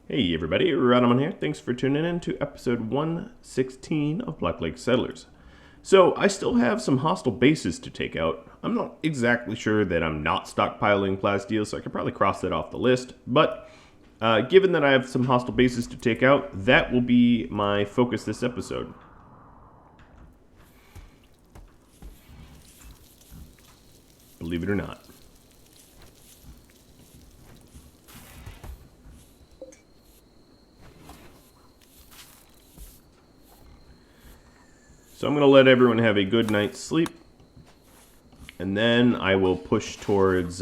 Hey everybody, Rhadamant here. Thanks for tuning in to episode 116 of Black Lake Settlers. So, I still have some hostile bases to take out. I'm not exactly sure that I'm not stockpiling plasteel, so I could probably cross that off the list. But, given that I have some hostile bases to take out, that will be my focus this episode. Believe it or not. So I'm going to let everyone have a good night's sleep, and then I will push towards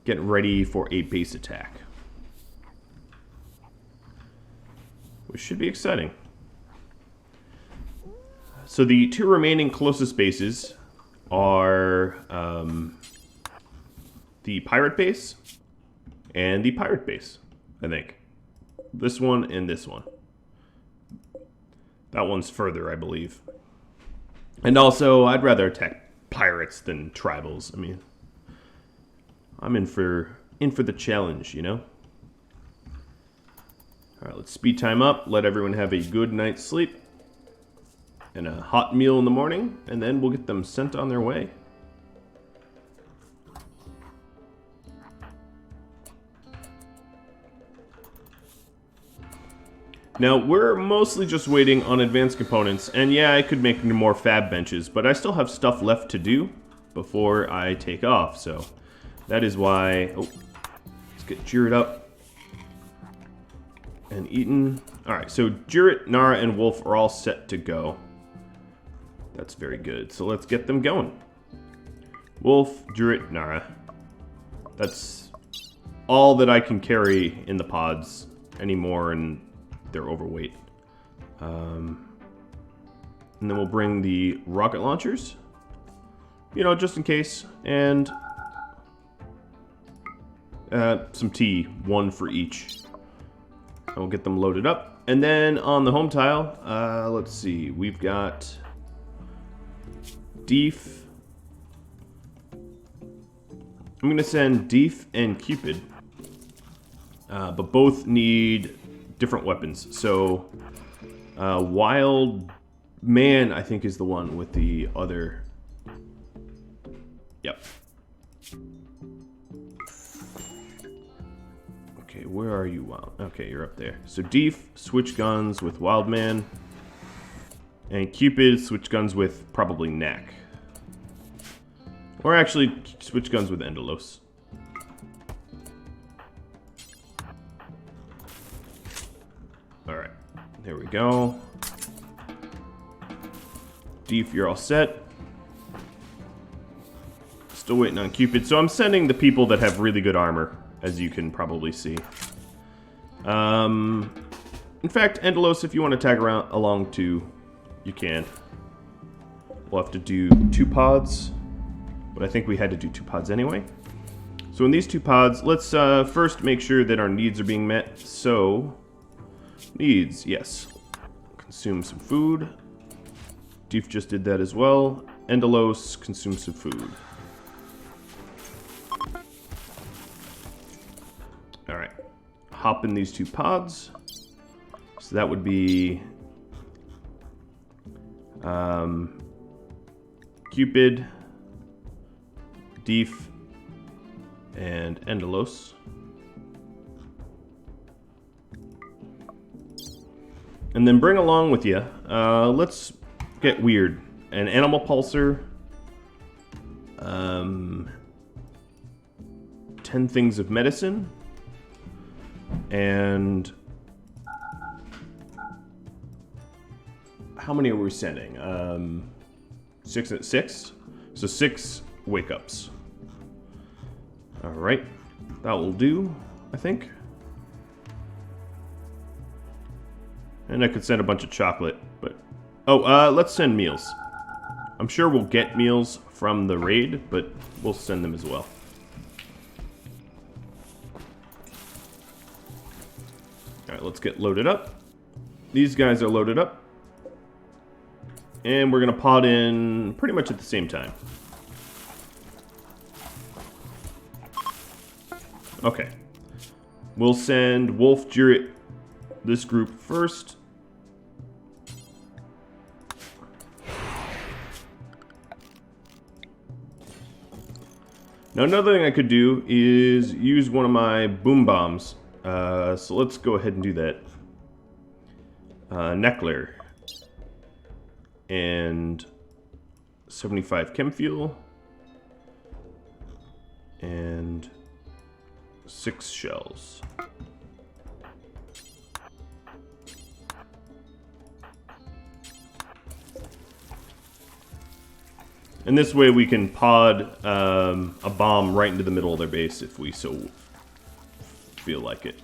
getting ready for a base attack, which should be exciting. So the two remaining closest bases are the pirate base and the pirate base, I think. This one and this one. That one's further, I believe. And also, I'd rather attack pirates than tribals. I mean, I'm in for the challenge, you know? Alright, let's speed time up, let everyone have a good night's sleep, and a hot meal in the morning, and then we'll get them sent on their way. Now, we're mostly just waiting on advanced components, and yeah, I could make more fab benches, but I still have stuff left to do before I take off, so that is why... Oh, let's get Jirrit up and eaten. Alright, so Jirrit, Nara, and Wolf are all set to go. That's very good, so let's get them going. Wolf, Jirrit, Nara. That's all that I can carry in the pods anymore, and they're overweight. And then we'll bring the rocket launchers, you know, just in case, and some tea, one for each. And we'll get them loaded up. And then on the home tile, let's see, we've got Deef. I'm gonna send Deef and Cupid, but both need different weapons. So, Wild Man, I think, is the one with the other. Yep. Okay, where are you, Wild? Okay, you're up there. So, Deef, switch guns with Wild Man. And Cupid, switch guns with probably Knack. Or actually, switch guns with Endelos. Alright, there we go. Deef, you're all set. Still waiting on Cupid. So I'm sending the people that have really good armor, as you can probably see. In fact, Endelos, if you want to tag along too, you can. We'll have to do 2 pods, but I think we had to do 2 pods anyway. So in these 2 pods, let's first make sure that our needs are being met. So... needs, yes. Consume some food. Deef just did that as well. Endelos, consume some food. Alright. Hop in these 2 pods. So that would be... Cupid, Deef, and Endelos. And then bring along with you, let's get weird. An animal pulsar, 10 things of medicine, and how many are we sending? 6? So 6 wake-ups. Alright, that will do, I think. And I could send a bunch of chocolate, but... oh, let's send meals. I'm sure we'll get meals from the raid, but we'll send them as well. Alright, let's get loaded up. These guys are loaded up. And we're going to pod in pretty much at the same time. Okay. We'll send Wolf, Juret, this group first. Now another thing I could do is use one of my boom bombs. So let's go ahead and do that. Neckler. And 75 chem fuel. And 6 shells. And this way we can pod a bomb right into the middle of their base if we so feel like it.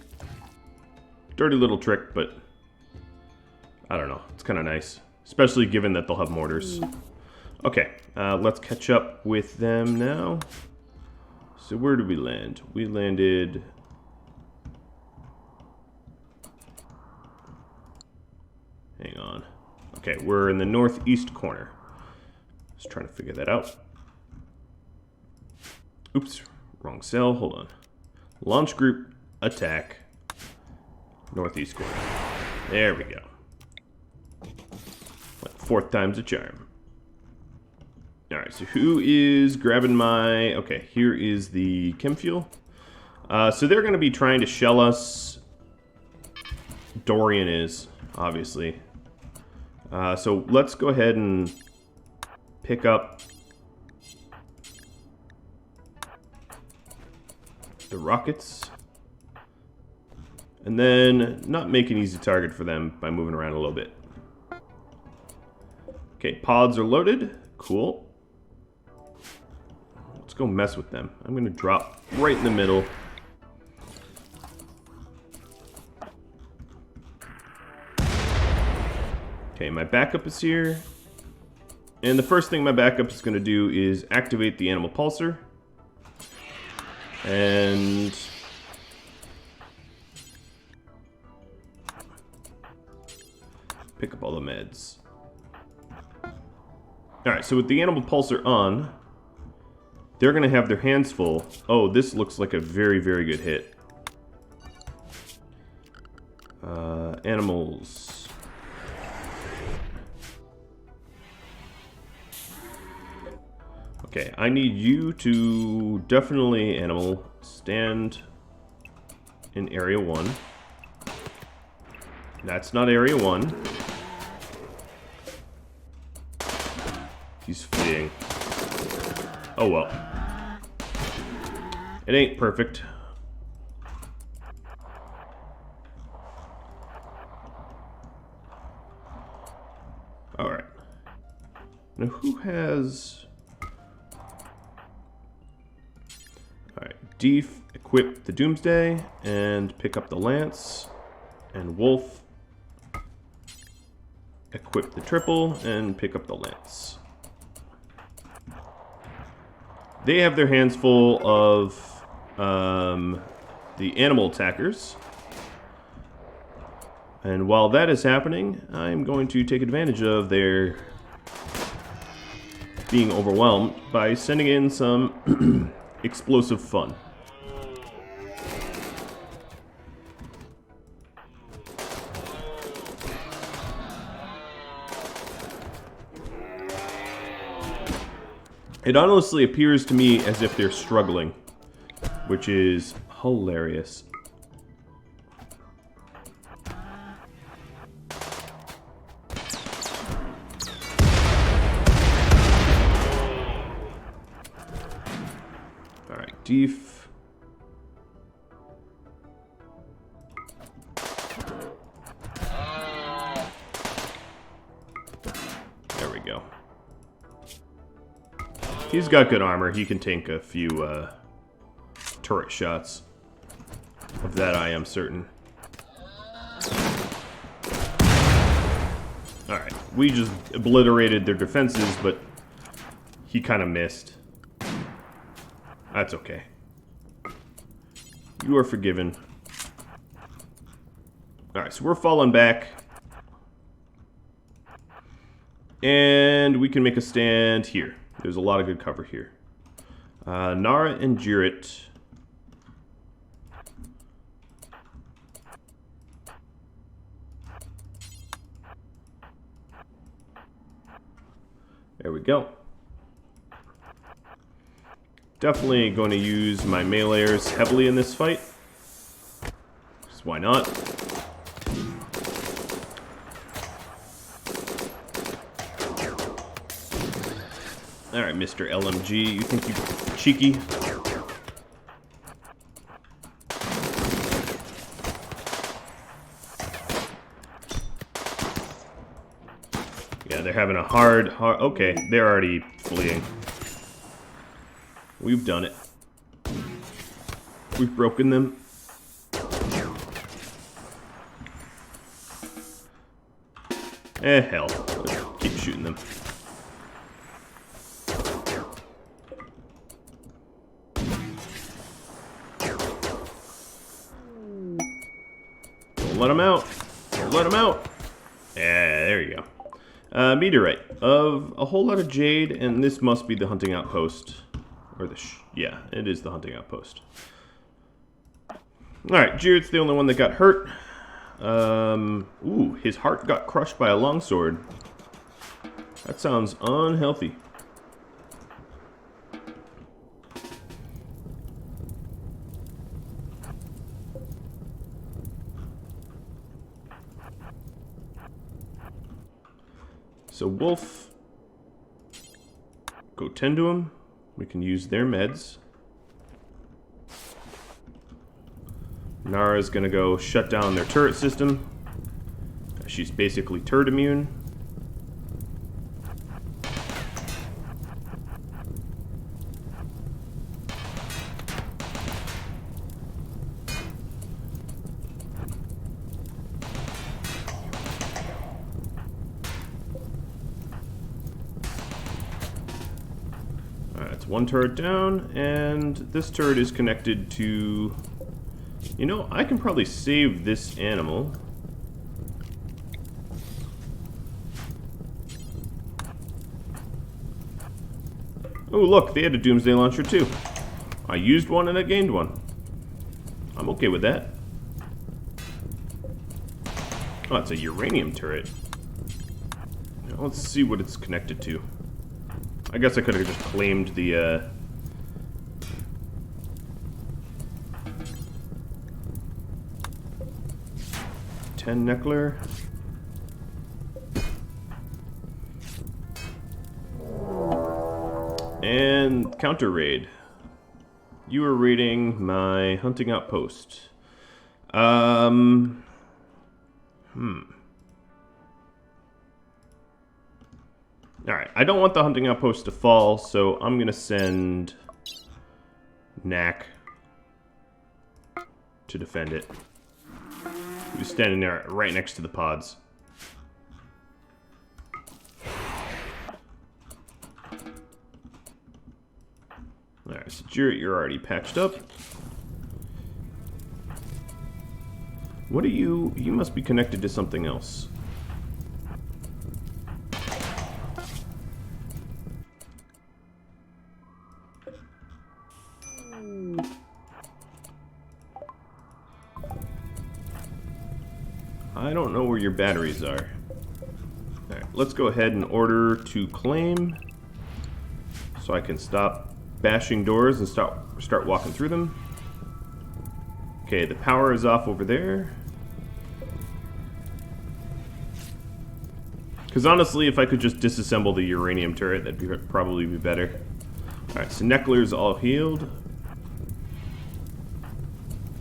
Dirty little trick, but I don't know. It's kind of nice. Especially given that they'll have mortars. Okay, let's catch up with them now. So where did we land? We landed... Hang on. Okay, we're in the northeast corner. Just trying to figure that out. Oops, wrong cell. Hold on. Launch group, attack, northeast corner. There we go. Like 4th time's a charm. Alright, so who is grabbing my... Okay, here is the chem fuel. So they're going to be trying to shell us. Dorian is, obviously. So let's go ahead and pick up the rockets. And then not make an easy target for them by moving around a little bit. Okay, pods are loaded. Cool. Let's go mess with them. I'm going to drop right in the middle. Okay, my backup is here. And the first thing my backup is going to do is activate the animal pulsar. And... pick up all the meds. Alright, so with the animal pulsar on, they're going to have their hands full. Oh, this looks like a very, very good hit. Animals. Okay, I need you to definitely, animal, stand in area 1. That's not area 1. He's fleeing. Oh well. It ain't perfect. Alright. Now who has... Alright, Deef, equip the Doomsday, and pick up the Lance, and Wolf, equip the Triple, and pick up the Lance. They have their hands full of the animal attackers. And while that is happening, I'm going to take advantage of their being overwhelmed by sending in some explosive fun. It honestly appears to me as if they're struggling, which is hilarious. Alright, Deef. There we go. He's got good armor. He can tank a few turret shots. Of that I am certain. Alright, we just obliterated their defenses, but he kind of missed. That's okay. You are forgiven. Alright, so we're falling back. And we can make a stand here. There's a lot of good cover here. Nara and Juret There we go. Definitely going to use my meleeers heavily in this fight. Just why not? Alright, Mr. LMG, you think you're cheeky? Yeah, they're having a hard... Okay, they're already fleeing. We've done it. We've broken them. Hell. Let's keep shooting them. Don't let them out. Don't let them out. Yeah, there you go. Meteorite. Of a whole lot of jade, and this must be the hunting outpost. Or the yeah, it is the hunting outpost. Alright, Jirit's the only one that got hurt. Ooh, his heart got crushed by a longsword. That sounds unhealthy. So Wolf, go tend to him. We can use their meds. Nara's gonna go shut down their turret system. She's basically turret immune. One turret down, and this turret is connected to... You know, I can probably save this animal. Oh, look, they had a doomsday launcher too. I used one and I gained one. I'm okay with that. Oh, it's a uranium turret. Now, let's see what it's connected to. I guess I could have just claimed the, 10 Neckler. And counter raid. You are raiding my hunting outpost. Alright, I don't want the hunting outpost to fall, so I'm gonna send Knack to defend it. Who's standing there right next to the pods. Alright, so you're already patched up. What are you? You must be connected to something else. I don't know where your batteries are. Alright, let's go ahead and order to claim so I can stop bashing doors and start walking through them. Okay, the power is off over there. Because honestly, if I could just disassemble the uranium turret, that'd probably be better. Alright, so Neckler's all healed.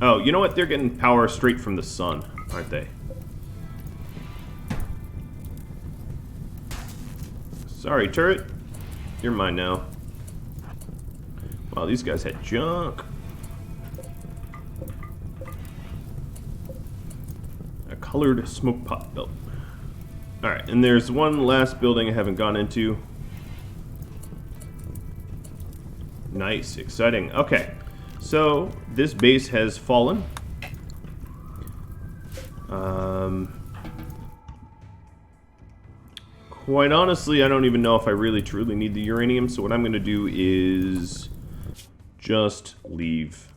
Oh, you know what? They're getting power straight from the sun, aren't they? Sorry, turret. You're mine now. Wow, these guys had junk. A colored smoke pot belt. Alright, and there's one last building I haven't gone into. Nice, exciting. Okay, so this base has fallen. Quite honestly, I don't even know if I really truly need the uranium, so what I'm going to do is just leave.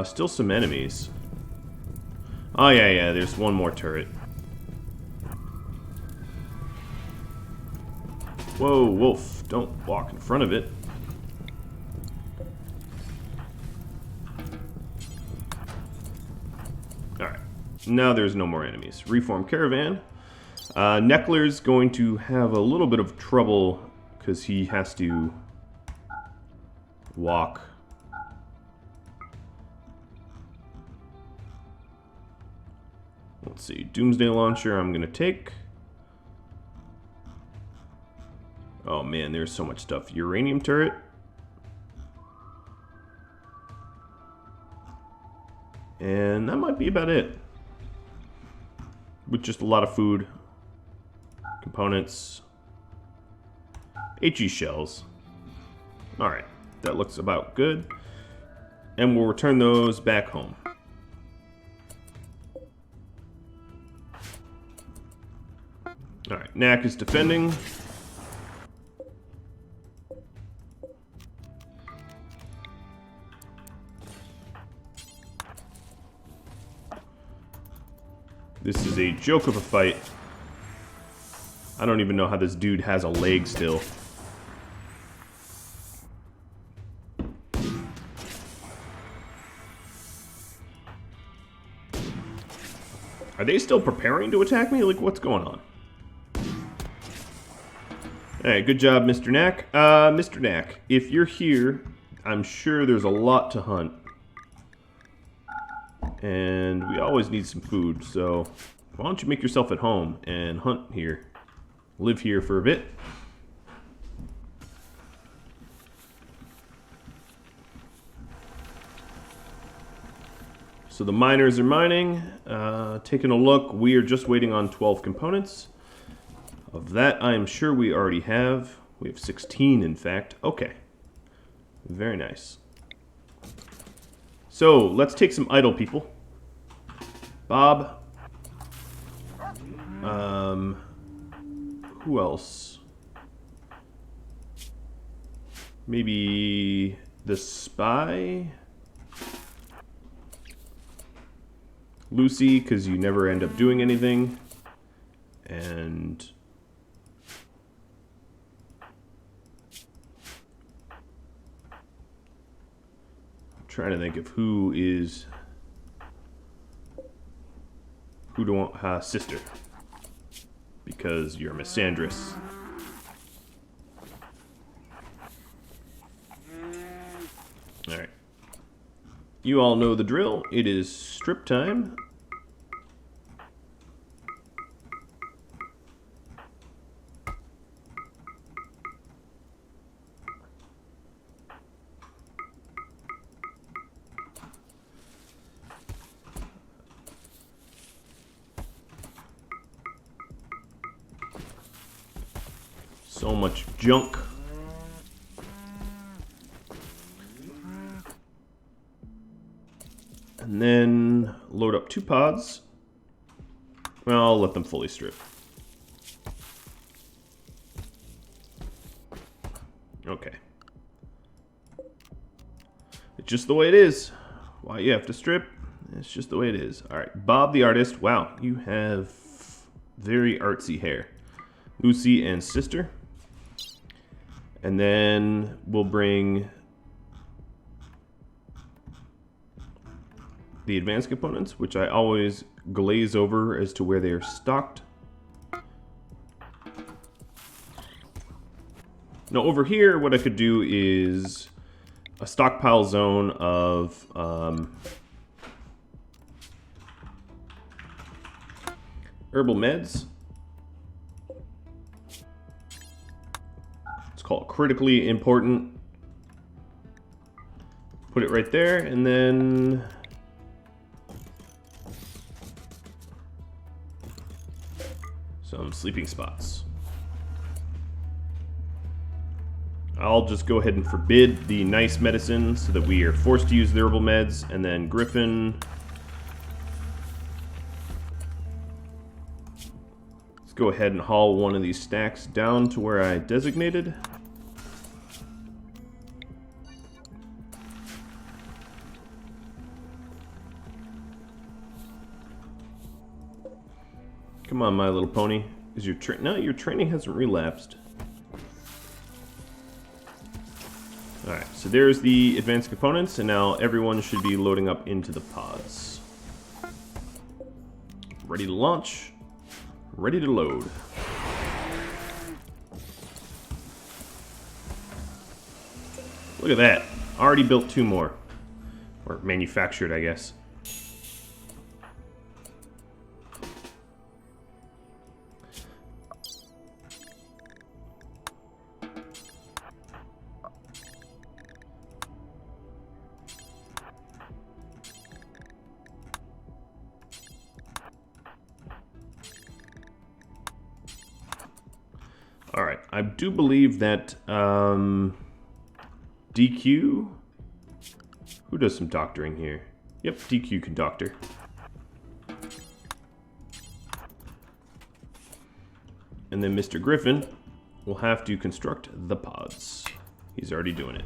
Still some enemies. Oh yeah, there's one more turret. Whoa, wolf, don't walk in front of it. Alright, now there's no more enemies. Reform caravan. Neckler's going to have a little bit of trouble because he has to walk. Let's see, Doomsday Launcher I'm going to take. Oh man, there's so much stuff. Uranium turret. And that might be about it. With just a lot of food. Components. HE shells. Alright, that looks about good. And we'll return those back home. Alright, Knack is defending. This is a joke of a fight. I don't even know how this dude has a leg still. Are they still preparing to attack me? Like, what's going on? Alright, good job, Mr. Knack. Mr. Knack, if you're here, I'm sure there's a lot to hunt. And we always need some food, so why don't you make yourself at home and hunt here. Live here for a bit. So the miners are mining. Taking a look, we are just waiting on 12 components. Of that, I am sure we already have. We have 16, in fact. Okay. Very nice. So, let's take some idle people. Bob. Who else? Maybe the spy? Lucy, because you never end up doing anything. And I'm trying to think of who don't sister, because you're misandrous. All right. You all know the drill. It is strip time. So much junk. And then load up 2 pods. Well, I'll let them fully strip. Okay. It's just the way it is. Why you have to strip? It's just the way it is. Alright, Bob the artist. Wow, you have very artsy hair. Lucy and sister. And then we'll bring the advanced components, which I always glaze over as to where they are stocked. Now over here, what I could do is a stockpile zone of herbal meds. It's called critically important. Put it right there, and then some sleeping spots. I'll just go ahead and forbid the nice medicine so that we are forced to use the herbal meds, and then Griffin. Let's go ahead and haul one of these stacks down to where I designated. Come on, My Little Pony. Is your no, your training hasn't relapsed. so there's the advanced components, and now everyone should be loading up into the pods. Ready to launch, ready to load. Look at that. Already built 2 more. Or manufactured, I guess. Alright, I do believe that DQ? Who does some doctoring here? Yep, DQ can doctor. And then Mr. Griffin will have to construct the pods. He's already doing it.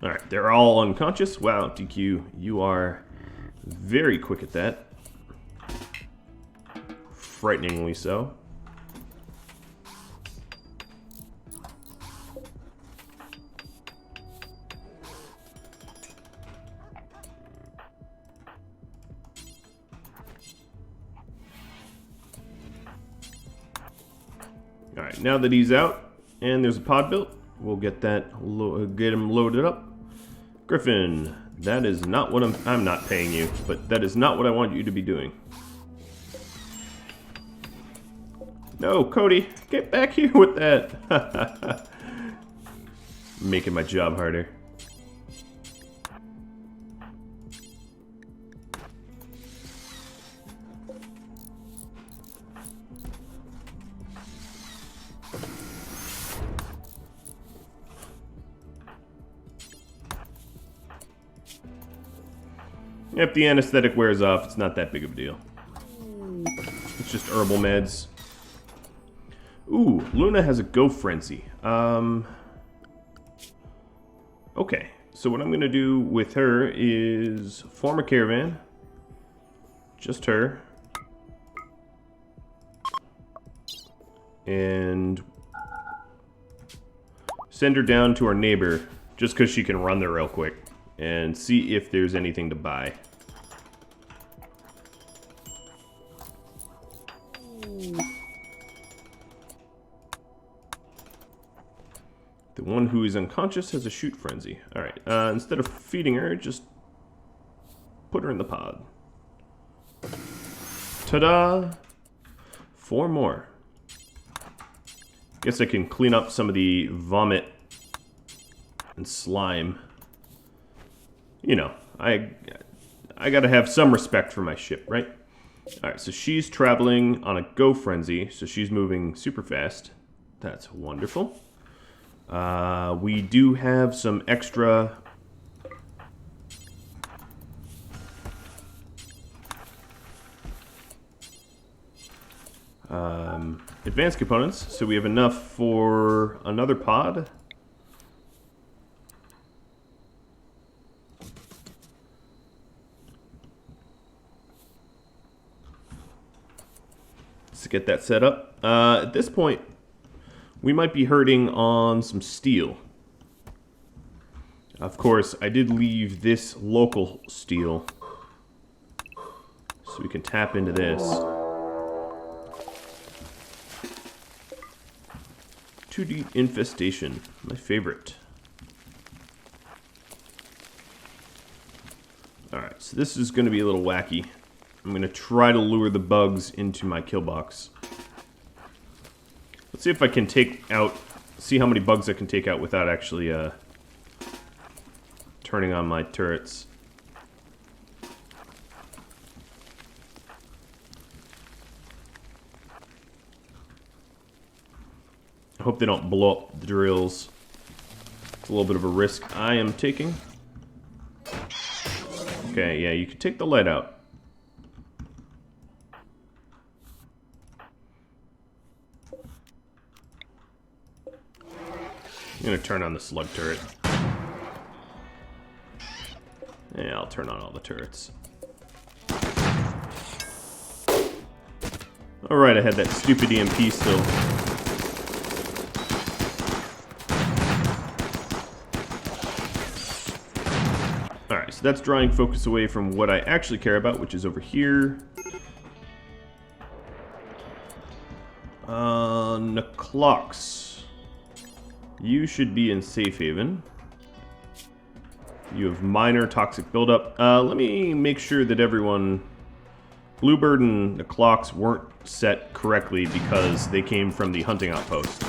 Alright, they're all unconscious. Wow, DQ, you are very quick at that. Frighteningly so. Alright, now that he's out and there's a pod built, we'll get that get him loaded up. Griffin, that is not what I'm not paying you, but that is not what I want you to be doing. No, Cody, get back here with that. Making my job harder. If the anesthetic wears off, it's not that big of a deal. It's just herbal meds. Ooh, Luna has a go frenzy. Okay, so what I'm gonna do with her is form a caravan. Just her. And send her down to our neighbor, just because she can run there real quick. And see if there's anything to buy. The one who is unconscious has a shoot frenzy. Alright, instead of feeding her, just put her in the pod. Ta-da! 4 more. Guess I can clean up some of the vomit and slime. You know, I gotta have some respect for my ship, right? Alright, so she's traveling on a go frenzy, so she's moving super fast. That's wonderful. We do have some extra advanced components, so we have enough for another pod. To get that set up. At this point, we might be hurting on some steel. Of course, I did leave this local steel, so we can tap into this. 2D infestation, my favorite. Alright, so this is going to be a little wacky. I'm going to try to lure the bugs into my kill box. Let's see if I can see how many bugs I can take out without actually turning on my turrets. I hope they don't blow up the drills. It's a little bit of a risk I am taking. Okay, yeah, you can take the lead out. I'm gonna turn on the slug turret. Yeah, I'll turn on all the turrets. Alright, I had that stupid EMP still. Alright, so that's drawing focus away from what I actually care about, which is over here. Clocks. You should be in safe haven. You have minor toxic buildup. Let me make sure that everyone... Bluebird and the clocks weren't set correctly because they came from the hunting outpost.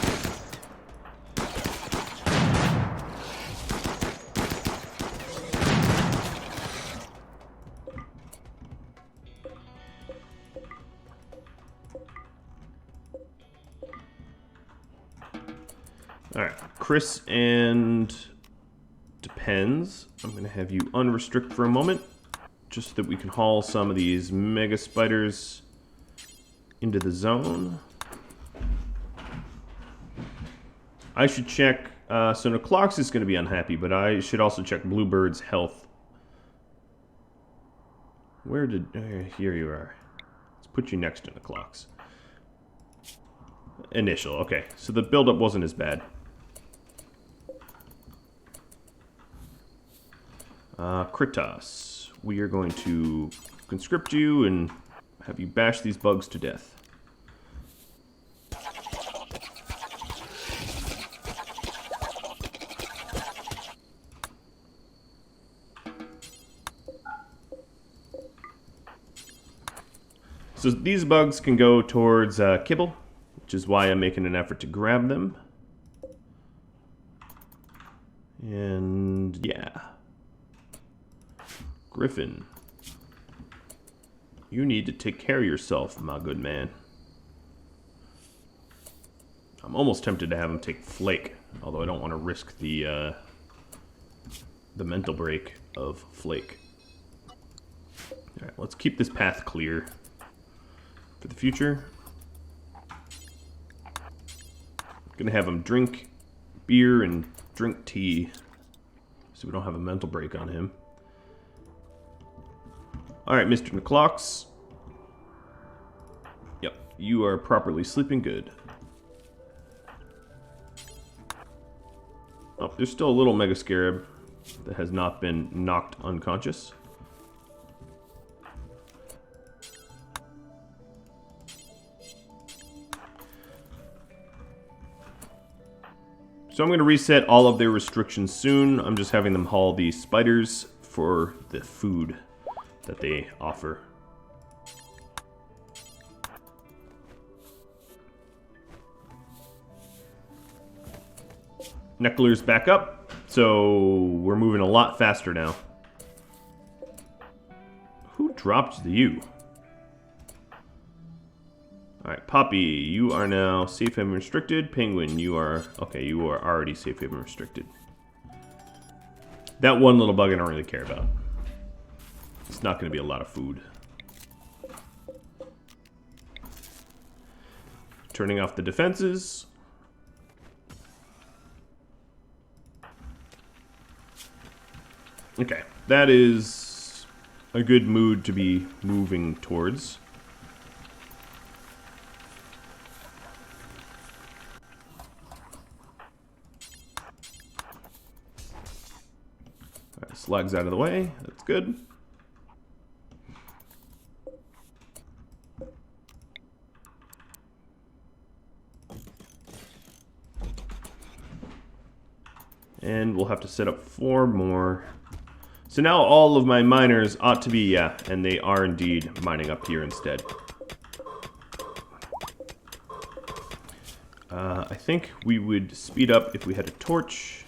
Alright, Chris and Depends. I'm going to have you unrestrict for a moment, just so that we can haul some of these mega spiders into the zone. I should check, so Neclox is going to be unhappy, but I should also check Bluebird's health. Where did, here you are. Let's put you next to Neclox. Initial, okay, so the buildup wasn't as bad. Kritos, we are going to conscript you and have you bash these bugs to death. So these bugs can go towards kibble, which is why I'm making an effort to grab them. And yeah. Griffin, you need to take care of yourself, my good man. I'm almost tempted to have him take Flake, although I don't want to risk the mental break of Flake. Alright, let's keep this path clear for the future. I'm gonna have him drink beer and drink tea, so we don't have a mental break on him. Alright, Mr. Neclox. Yep, you are properly sleeping good. Oh, there's still a little Mega Scarab that has not been knocked unconscious. So I'm going to reset all of their restrictions soon. I'm just having them haul the spiders for the food that they offer. Neckler's back up, so we're moving a lot faster now. Who dropped the U? Alright, Poppy, you are now safe haven restricted. Penguin, you are... okay, you are already safe haven restricted. That one little bug I don't really care about. It's not going to be a lot of food. Turning off the defenses. Okay, that is a good mood to be moving towards. Alright, slugs out of the way. That's good. And we'll have to set up 4 more. So now all of my miners ought to be, yeah, and they are indeed mining up here instead. I think we would speed up if we had a torch.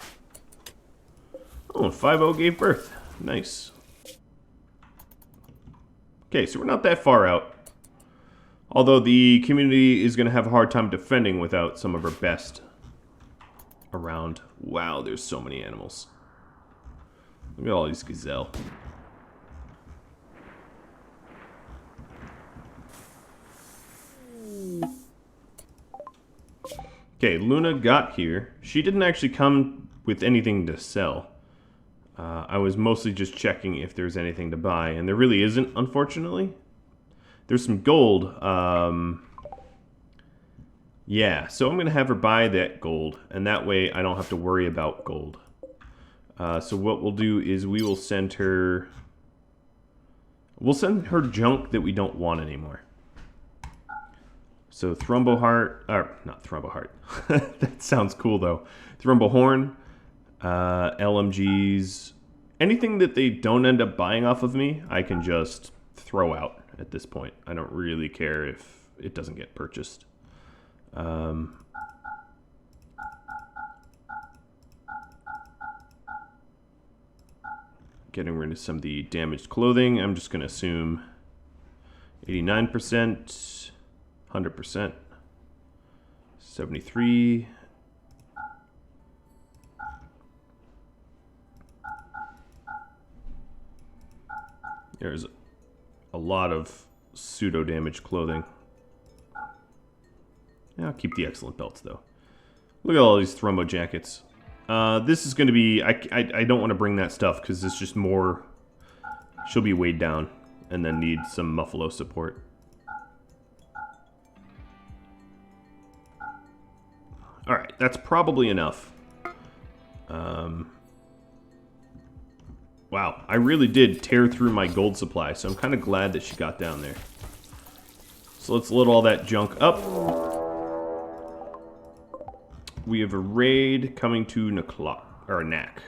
Oh, 5-0 gave birth. Nice. Okay, so we're not that far out. Although the community is going to have a hard time defending without some of our best around. Wow, there's so many animals. Look at all these gazelle. Okay, Luna got here. She didn't actually come with anything to sell. I was mostly just checking if there's anything to buy, and there really isn't, unfortunately. There's some gold. Yeah, so I'm going to have her buy that gold, and that way I don't have to worry about gold. So what we'll do is we will send her... We'll send her junk that we don't want anymore. So Thrumboheart, or not Thrumboheart. That sounds cool though. Thrumbohorn, LMGs, anything that they don't end up buying off of me, I can just throw out at this point. I don't really care if it doesn't get purchased. Getting rid of some of the damaged clothing. I'm just going to assume 89%, 100%, 73. There's a lot of pseudo-damaged clothing. Yeah, I'll keep the excellent belts, though. Look at all these Thrumbo jackets. This is going to be... I don't want to bring that stuff, because it's just more... She'll be weighed down, and then need some Muffalo support. Alright, that's probably enough. Wow, I really did tear through my gold supply, so I'm kind of glad that she got down there. So let's load all that junk up. We have a raid coming to Knack.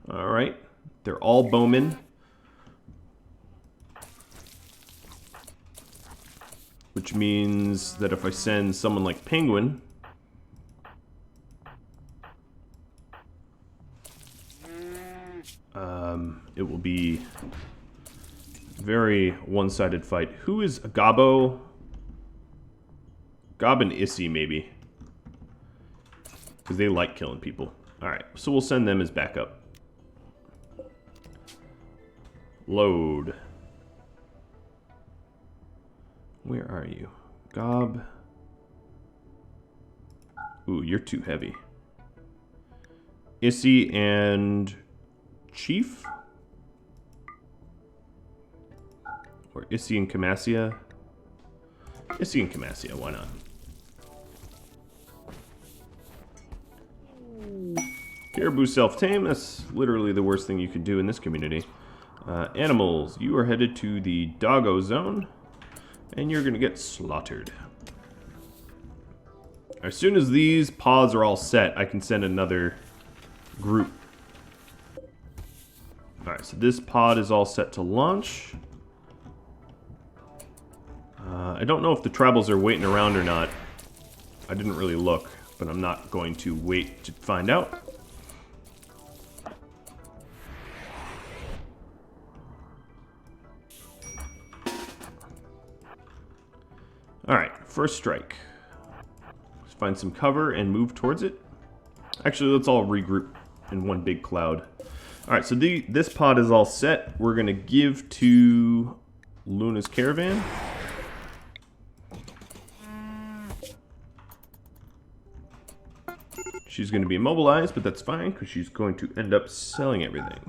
Alright, they're all bowmen. Which means that if I send someone like Penguin... it will be a very one-sided fight. Who is Gabo? Gob and Issy, maybe. Because they like killing people. Alright, so we'll send them as backup. Load. Where are you? Gob. Ooh, you're too heavy. Issy and Chief? Or Issy and Camassia? Issy and Camassia, why not? Caribou self-tame, that's literally the worst thing you could do in this community. Animals, you are headed to the doggo zone, and you're gonna get slaughtered. As soon as these pods are all set, I can send another group. Alright, so this pod is all set to launch. I don't know if the Tribals are waiting around or not. I didn't really look, but I'm not going to wait to find out. Alright, first strike. Let's find some cover and move towards it. Actually, let's all regroup in one big cloud. Alright, so this pod is all set. We're going to give to Luna's caravan. She's going to be immobilized, but that's fine, because she's going to end up selling everything.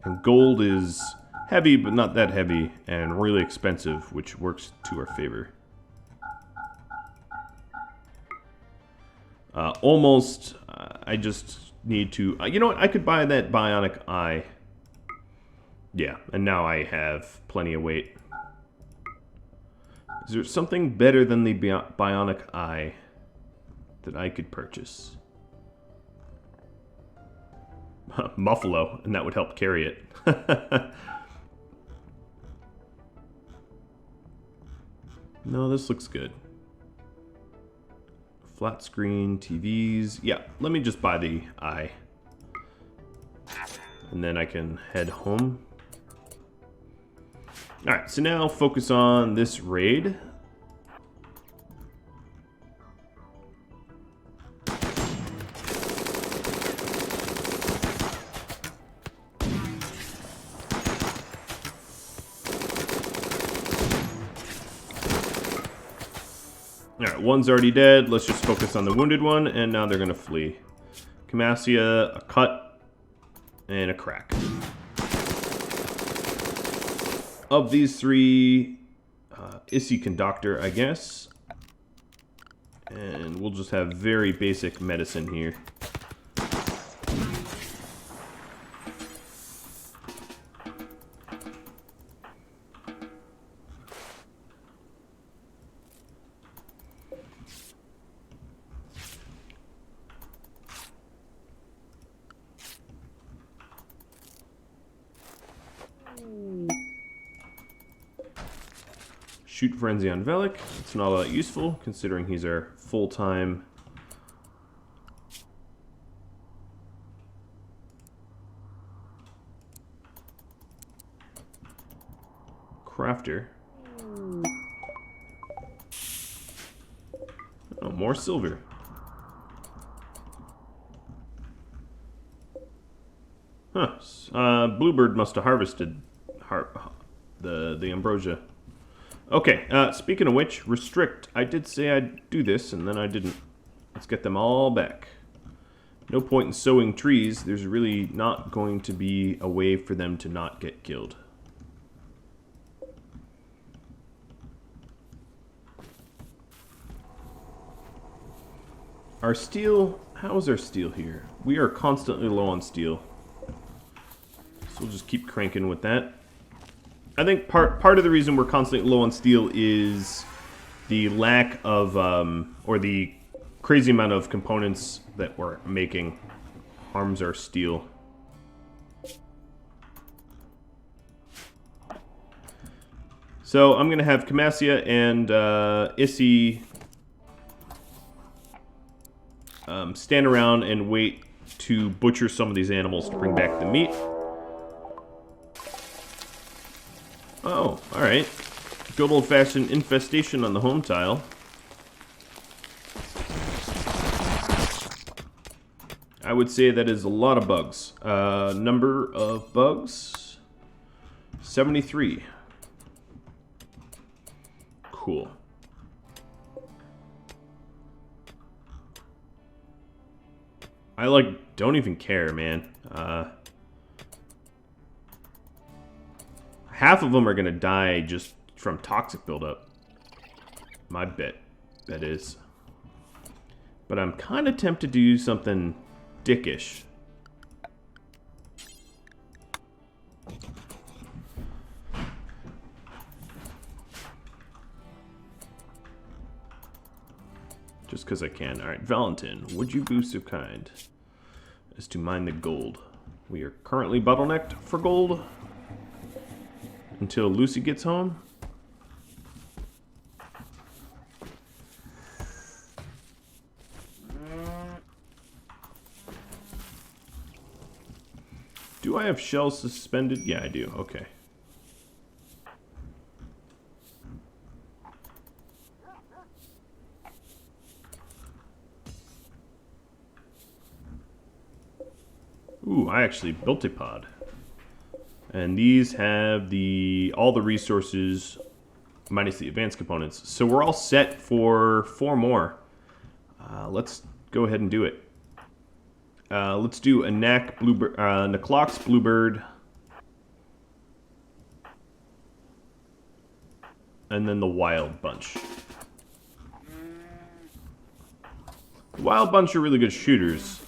And gold is heavy, but not that heavy, and really expensive, which works to our favor. I just need to... you know what? I could buy that bionic eye. Yeah, and now I have plenty of weight. Is there something better than the bionic eye that I could purchase? Muffalo, and that would help carry it. No, this looks good. Flat screen, TVs. Yeah, let me just buy the eye. And then I can head home. Alright, so now focus on this raid. Alright, one's already dead. Let's just focus on the wounded one, and now they're going to flee. Camassia, a cut, and a crack. Of these three, Issy can doctor, I guess. And we'll just have very basic medicine here. Shoot Frenzy on Velik. It's not all that useful, considering he's our full-time crafter. Oh, more silver. Huh. Bluebird must have harvested the ambrosia. Okay, speaking of which, restrict. I did say I'd do this, and then I didn't. Let's get them all back. No point in sowing trees. There's really not going to be a way for them to not get killed. Our steel... How is our steel here? We are constantly low on steel. So we'll just keep cranking with that. I think part of the reason we're constantly low on steel is the lack of, or the crazy amount of components that we're making harms our steel. So I'm going to have Camassia and Issy stand around and wait to butcher some of these animals to bring back the meat. Oh, alright. Good old-fashioned infestation on the home tile. I would say that is a lot of bugs. Number of bugs? 73. Cool. I, don't even care, man. Half of them are gonna die just from toxic buildup. My bet. That is. But I'm kind of tempted to do something dickish. Just because I can. Alright, Valentin, would you be so kind as to mine the gold? We are currently bottlenecked for gold. Until Lucy gets home. Do I have shells suspended? Yeah, I do. Okay. Ooh, I actually built a pod. And these have all the resources minus the advanced components. So we're all set for 4 more. Let's go ahead and do it. Let's do a Naklox Bluebird. And then the Wild Bunch. The Wild Bunch are really good shooters.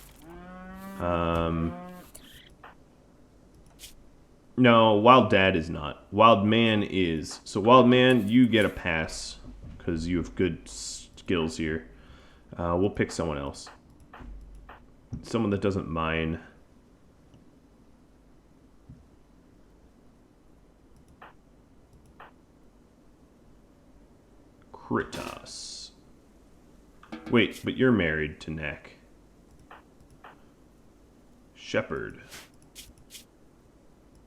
No, Wild Dad is not. Wild Man is. So Wild Man, you get a pass because you have good skills here. We'll pick someone else. Someone that doesn't mine. Kritos. Wait, but you're married to Nak. Shepherd.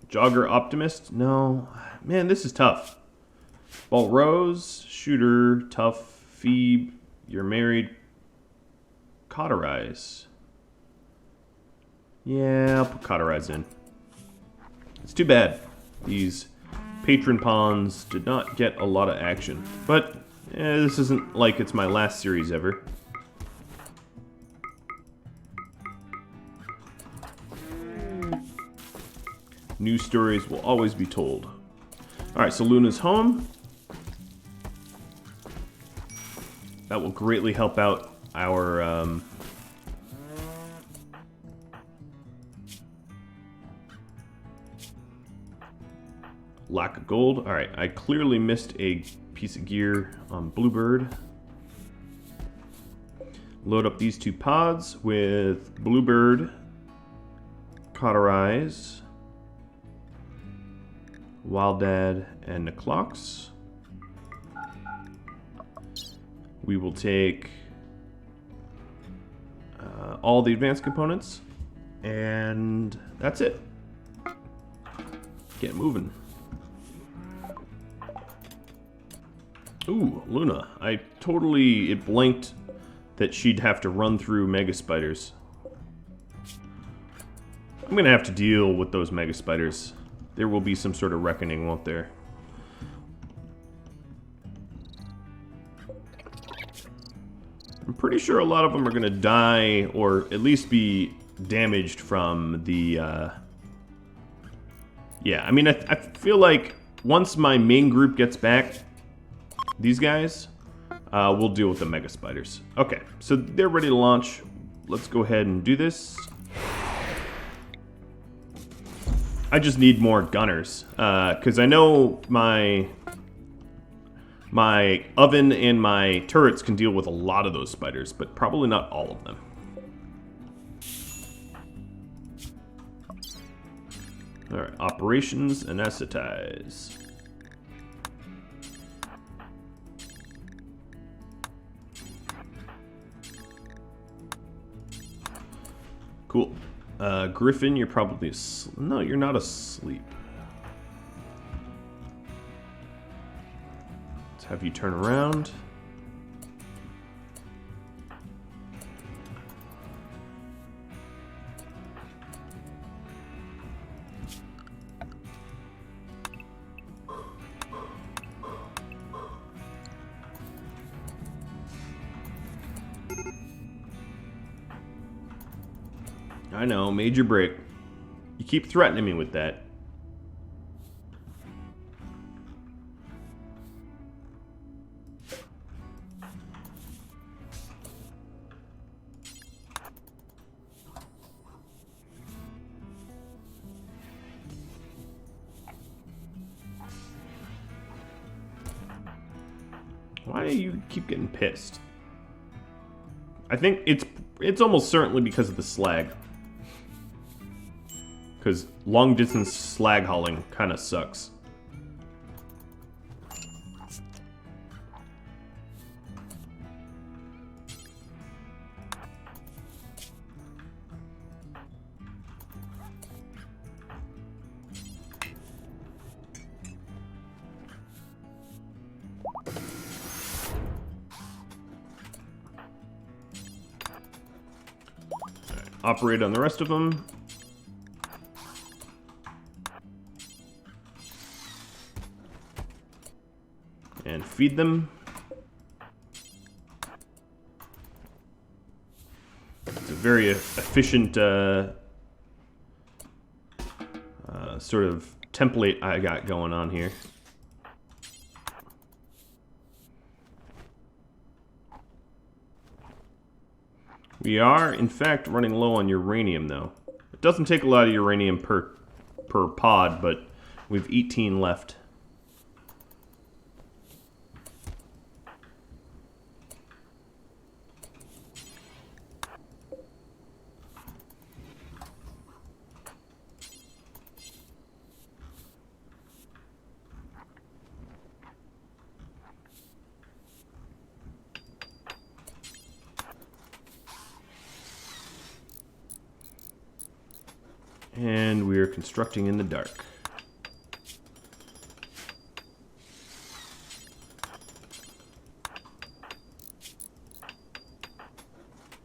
Jogger Optimist? No. Man, this is tough. Ball Rose, Shooter, Tough, Phoebe, you're married. Cauterize. Yeah, I'll put Cauterize in. It's too bad. These patron pawns did not get a lot of action. But this isn't like it's my last series ever. New stories will always be told. Alright, so Luna's home. That will greatly help out our lack of gold. Alright, I clearly missed a piece of gear on Bluebird. Load up these 2 pods with Bluebird, Cauterize, Wild Dad, and Neclox. We will take all the advanced components, and that's it. Get moving. Ooh, Luna. It blinked that she'd have to run through mega spiders. I'm gonna have to deal with those mega spiders. There will be some sort of reckoning, won't there? I'm pretty sure a lot of them are gonna die, or at least be damaged from the, Yeah, I mean, I feel like once my main group gets back, these guys, we'll deal with the mega spiders. Okay, so they're ready to launch. Let's go ahead and do this. I just need more gunners, because I know my oven and my turrets can deal with a lot of those spiders, but probably not all of them. Alright, operations anesthetize. Cool. Griffin, you're probably asleep. No, you're not asleep. Let's have you turn around. I know, major break. You keep threatening me with that. Why do you keep getting pissed? I think it's almost certainly because of the slag. Because long-distance slag hauling kind of sucks. Operate on the rest of them. And feed them. It's a very efficient sort of template I got going on here. We are, in fact, running low on uranium, though. It doesn't take a lot of uranium per pod, but we've 18 left. And we are constructing in the dark.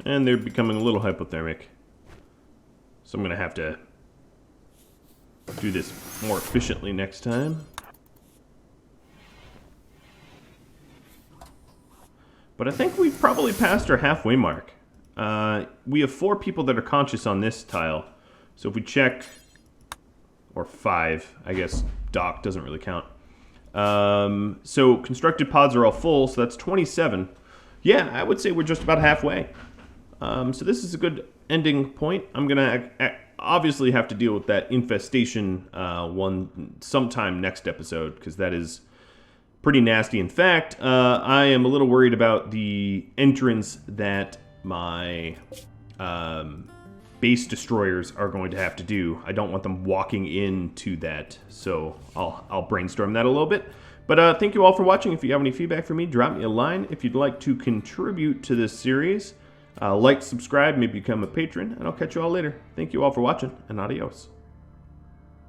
And they're becoming a little hypothermic. So I'm going to have to do this more efficiently next time. But I think we've probably passed our halfway mark. We have 4 people that are conscious on this tile. So if we check, or 5, I guess Doc doesn't really count. So constructed pods are all full, so that's 27. yeah, I would say we're just about halfway. So this is a good ending point. I'm gonna obviously have to deal with that infestation one sometime next episode, because that is pretty nasty. In fact, I am a little worried about the entrance that my base destroyers are going to have to do. I don't want them walking into that, so I'll brainstorm that a little bit. But thank you all for watching. If you have any feedback for me, drop me a line. If you'd like to contribute to this series, like, subscribe, maybe become a patron, and I'll catch you all later. Thank you all for watching, and adios.